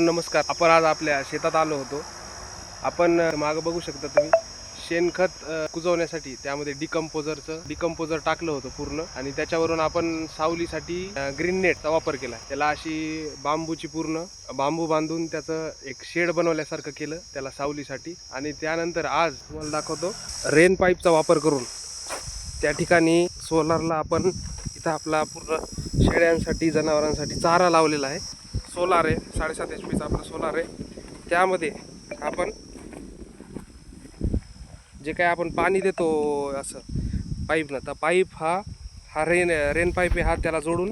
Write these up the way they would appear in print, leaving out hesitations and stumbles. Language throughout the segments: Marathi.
नमस्कार. आपण आज आपल्या शेतात आलो होतो. आपण मागं बघू शकता तुम्ही शेणखत कुजवण्यासाठी त्यामध्ये डिकम्पोजर टाकलं होतं पूर्ण, आणि त्याच्यावरून आपण सावलीसाठी ग्रीन नेटचा वापर केला. त्याला अशी बांबू बांधून त्याचं एक शेड बनवल्यासारखं केलं त्याला सावलीसाठी. आणि त्यानंतर आज तुम्हाला दाखवतो रेन पाईपचा वापर करून त्या ठिकाणी सोलारला आपण इथं आपला पूर्ण शेळ्यांसाठी जनावरांसाठी चारा लावलेला आहे. सोलार आहे, 7.5 HP आपला सोलार आहे. त्यामध्ये आपण जे काय आपण पाणी देतो असं पाईपनं, तर पाईप हा रेन पाईप आहे, हा त्याला जोडून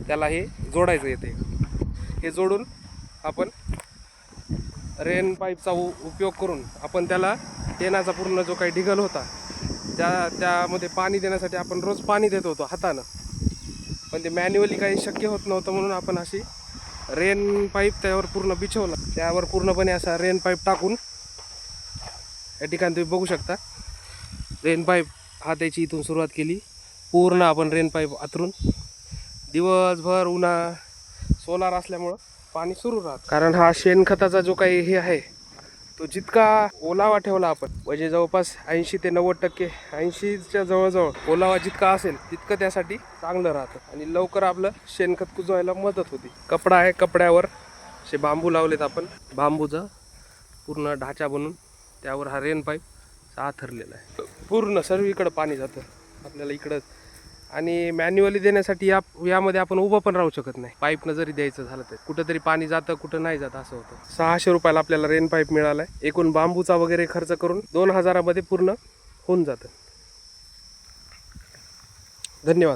त्याला हे जोडायचं येते. हे जोडून आपण रेन पाईपचा उपयोग करून आपण त्याला शेणाचा पूर्ण जो काही ढिगल होता त्यामध्ये पाणी देण्यासाठी आपण रोज पाणी देत होतो हातानं, पण ते मॅन्युअली काही शक्य होत नव्हतं. म्हणून आपण अशी रेन पाईप त्यावर पूर्ण बिछवला, त्यावर पूर्णपणे असा रेन पाईप टाकून या ठिकाणी तुम्ही बघू शकता रेन पाईप हा त्याची इथून सुरुवात केली. पूर्ण आपण रेन पाईप आतरून दिवसभर सोलार असल्यामुळं पाणी सुरू राहतं. कारण हा शेणखताचा जो काही हे आहे तो जितका ओलावा ठेवला आपण, म्हणजे जवळपास 80 ते 90%, 80च्या जवळजवळ ओलावा जितका असेल तितकं त्यासाठी चांगलं राहतं आणि लवकर आपलं शेणखत कुजवायला मदत होती. कपडा आहे, कपड्यावर असे बांबू लावलेत आपण, बांबूचा पूर्ण ढाचा बनवून त्यावर हा रेन पाईप आथरलेला आहे. पूर्ण सर्वीकडं पाणी जातं आपल्याला इकडं, आणि मॅन्युअली देण्यासाठी यामध्ये आपण उभं पण राहू शकत नाही. पाईपनं जरी द्यायचं झालं तर कुठंतरी पाणी जातं, कुठं नाही जात, असं होतं. 600 रुपयाला आपल्याला रेन पाईप मिळालाय. एकूण बांबूचा वगैरे खर्च करून 2000 मध्ये पूर्ण होऊन जातं. धन्यवाद.